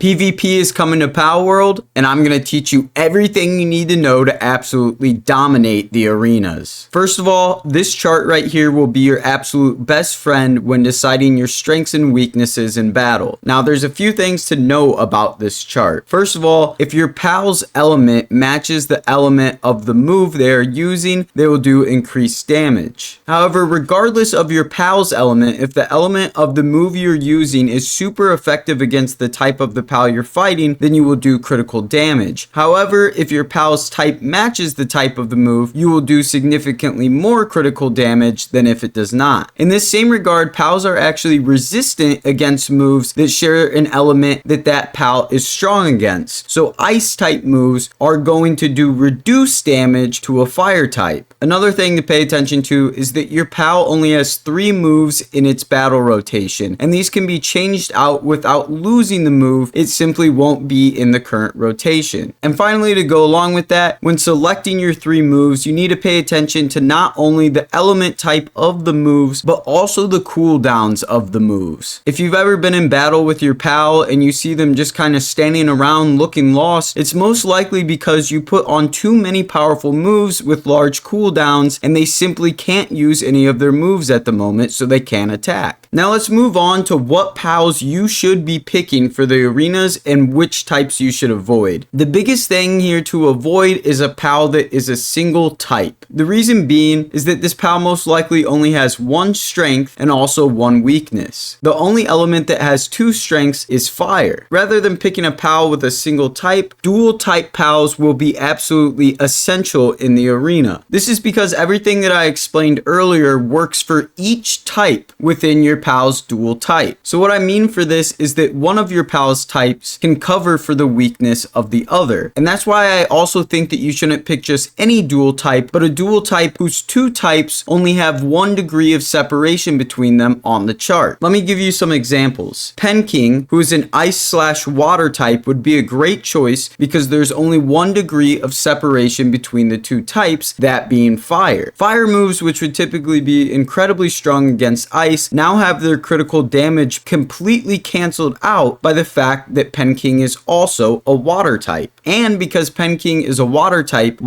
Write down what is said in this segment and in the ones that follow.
PvP is coming to Palworld, and I'm going to teach you everything you need to know to absolutely dominate the arenas. First of all, this chart right here will be your absolute best friend when deciding your strengths and weaknesses in battle. Now, there's a few things to know about this chart. First of all, if your pal's element matches the element of the move they are using, they will do increased damage. However, regardless of your pal's element, if the element of the move you're using is super effective against the type of the pal you're fighting, then you will do critical damage. However, if your pal's type matches the type of the move, you will do significantly more critical damage than if it does not. In this same regard, pals are actually resistant against moves that share an element that pal is strong against. So ice type moves are going to do reduced damage to a fire type. Another thing to pay attention to is that your pal only has 3 moves in its battle rotation, and these can be changed out without losing the move. It simply won't be in the current rotation. And finally, to go along with that, when selecting your 3 moves, you need to pay attention to not only the element type of the moves, but also the cooldowns of the moves. If you've ever been in battle with your pal and you see them just kind of standing around looking lost, it's most likely because you put on too many powerful moves with large cooldowns and they simply can't use any of their moves at the moment, so they can't attack. Now let's move on to what pals you should be picking for the arenas and which types you should avoid. The biggest thing here to avoid is a pal that is a single type. The reason being is that this pal most likely only has 1 strength and also 1 weakness. The only element that has 2 strengths is fire. Rather than picking a pal with a single type, dual type pals will be absolutely essential in the arena. This is because everything that I explained earlier works for each type within your pal's dual type. So what I mean for this is that one of your pal's types can cover for the weakness of the other. And that's why I also think that you shouldn't pick just any dual type, but a dual type whose 2 types only have 1 degree of separation between them on the chart. Let me give you some examples. King, who is an ice/water type, would be a great choice because there's only 1 degree of separation between the 2 types, that being fire. Fire moves, which would typically be incredibly strong against ice, now have their critical damage completely canceled out by the fact that King is also a water type. And because King is a water type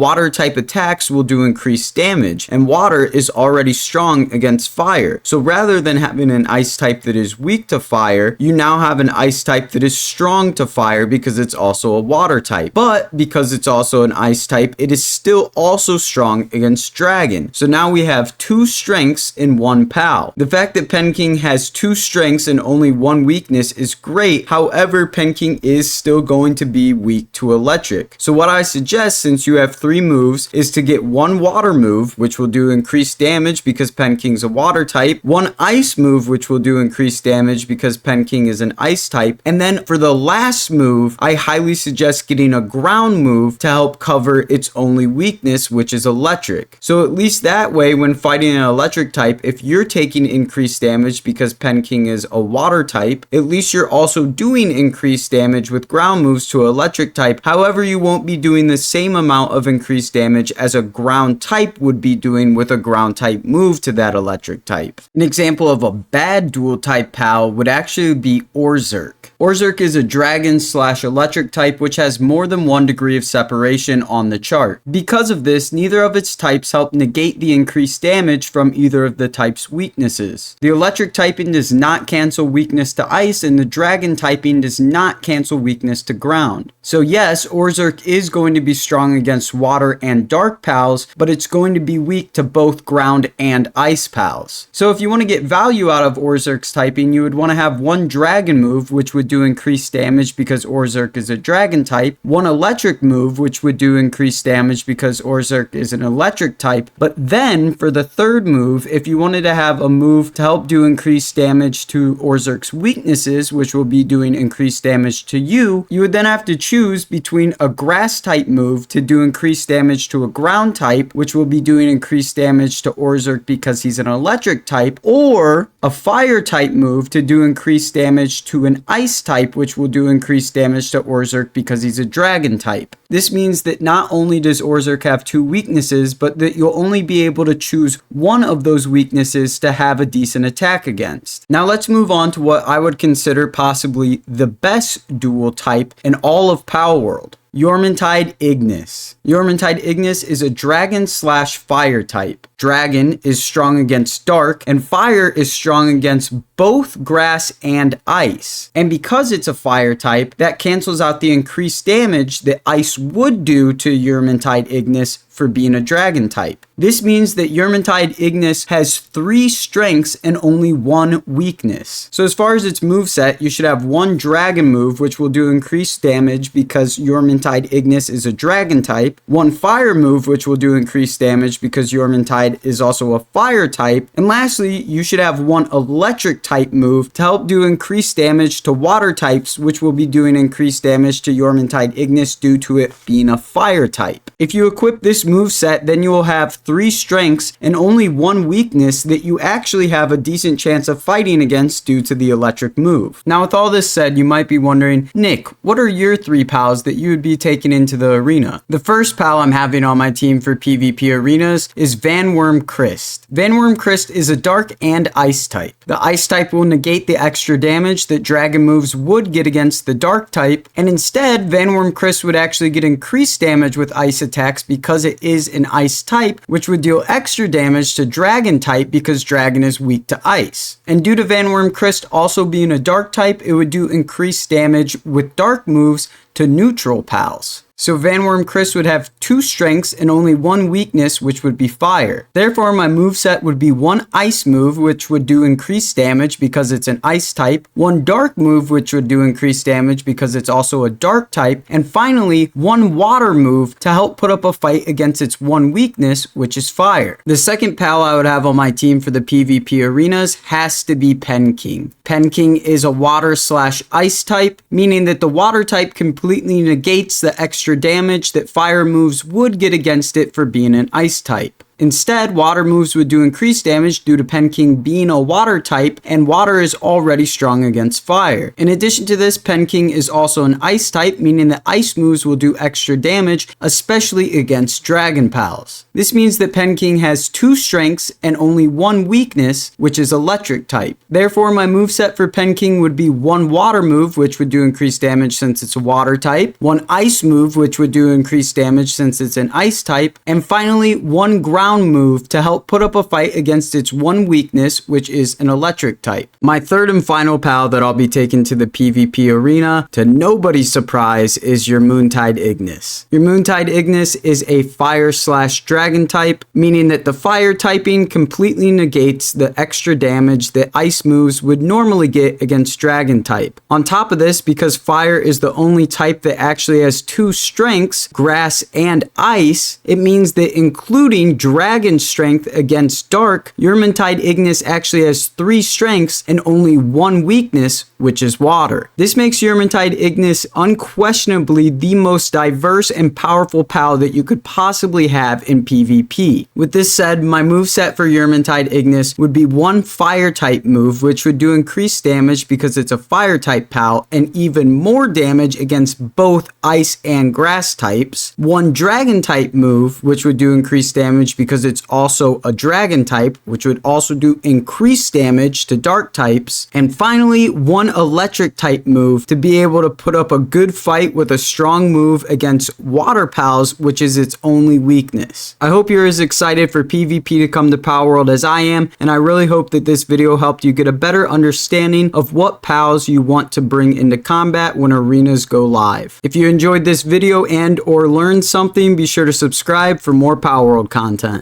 attacks will do increased damage, and water is already strong against fire. So rather than having an ice type that is weak to fire, you now have an ice type that is strong to fire because it's also a water type. But because it's also an ice type, it is still also strong against dragon. So now we have 2 strengths in 1 pal. The fact that King has 2 strengths and only 1 weakness is great. However, King is still going to be weak to electric. So what I suggest, since you have 3 moves, is to get 1 water move, which will do increased damage because King's a water type, 1 ice move, which will do increased damage because King is an ice type, and then for the last move, I highly suggest getting a ground move to help cover its only weakness, which is electric. So at least that way, when fighting an electric type, if you're taking increased damage because King is a water type, at least you're also doing increased damage with ground moves to electric type. However, you won't be doing the same amount of increased damage as a ground type would be doing with a ground type move to that electric type. An example of a bad dual type pal would actually be Orzhirk. Orzhirk is a dragon/electric type which has more than 1 degree of separation on the chart. Because of this, neither of its types help negate the increased damage from either of the type's weaknesses. The electric typing does not cancel weakness to ice, and the dragon typing does not cancel weakness to ground. So yes, Orzhirk is going to be strong against water and dark pals, but it's going to be weak to both ground and ice pals. So if you want to get value out of Orzhirk's typing, you would want to have 1 dragon move, which would do increased damage because Orzhirk is a dragon type, 1 electric move, which would do increased damage because Orzhirk is an electric type. But then for the 3rd move, if you wanted to have a move to help do increased damage to Orzhirk's weaknesses, which will be doing increased damage to you, you would then have to choose between a grass type move to do increased damage to a ground type, which will be doing increased damage to Orzhirk because he's an electric type, or a fire type move to do increased damage to an ice ice type, which will do increased damage to Orzhov because he's a dragon type. This means that not only does Orzhov have 2 weaknesses, but that you'll only be able to choose one of those weaknesses to have a decent attack against. Now let's move on to what I would consider possibly the best dual type in all of Palworld. Jormuntide Ignis. Jormuntide Ignis is a dragon/fire type. Dragon is strong against dark, and fire is strong against both grass and ice. And because it's a fire type, that cancels out the increased damage that ice would do to Jormuntide Ignis for being a dragon type. This means that Jormuntide Ignis has 3 strengths and only 1 weakness. So as far as its moveset, you should have 1 dragon move, which will do increased damage because Jormuntide Ignis is a dragon type, 1 fire move, which will do increased damage because Jormuntide is also a fire type, and lastly, you should have 1 electric type move to help do increased damage to water types, which will be doing increased damage to Jormuntide Ignis due to it being a fire type. If you equip this move set, then you will have 3 strengths and only 1 weakness that you actually have a decent chance of fighting against due to the electric move. Now with all this said, you might be wondering, Nick, what are your 3 pals that you would be taking into the arena? The first pal I'm having on my team for PvP arenas is Vanworm Christ. Vanworm Christ is a dark and ice type. The ice type will negate the extra damage that dragon moves would get against the dark type, and instead Vanworm Christ would actually get increased damage with ice attacks because it is an ice type, which would deal extra damage to dragon type because dragon is weak to ice. And due to Vanworm Christ also being a dark type, it would do increased damage with dark moves to neutral pals. So Vanworm Christ would have 2 strengths and only 1 weakness, which would be fire. Therefore, my moveset would be 1 ice move, which would do increased damage because it's an ice type, 1 dark move, which would do increased damage because it's also a dark type, and finally, 1 water move to help put up a fight against its 1 weakness, which is fire. The second pal I would have on my team for the PvP arenas has to be Penking. Penking is a water/ice type, meaning that the water type completely negates the extra damage that fire moves would get against it for being an ice type. Instead, water moves would do increased damage due to Penking being a water type, and water is already strong against fire. In addition to this, Penking is also an ice type, meaning that ice moves will do extra damage, especially against dragon pals. This means that Penking has 2 strengths and only 1 weakness, which is electric type. Therefore, my moveset for Penking would be 1 water move, which would do increased damage since it's a water type, 1 ice move, which would do increased damage since it's an ice type, and finally 1 ground move to help put up a fight against its 1 weakness, which is an electric type. My third and final pal that I'll be taking to the PvP arena, to nobody's surprise, is Jormuntide Ignis. Jormuntide Ignis is a fire/dragon type, meaning that the fire typing completely negates the extra damage that ice moves would normally get against dragon type. On top of this, because fire is the only type that actually has 2 strengths, grass and ice, it means that including dragon strength against dark, Jormuntide Ignis actually has 3 strengths and only 1 weakness, which is water. This makes Jormuntide Ignis unquestionably the most diverse and powerful pal that you could possibly have in PvP. With this said, my moveset for Jormuntide Ignis would be 1 fire type move, which would do increased damage because it's a fire type pal, and even more damage against both ice and grass types, 1 dragon type move, which would do increased damage because it's also a dragon type, which would also do increased damage to dark types, and finally 1 electric type move to be able to put up a good fight with a strong move against water pals, which is its only weakness. I hope you're as excited for PvP to come to Palworld as I am, and I really hope that this video helped you get a better understanding of what pals you want to bring into combat when arenas go live. If you enjoyed this video and or learned something, be sure to subscribe for more Palworld content.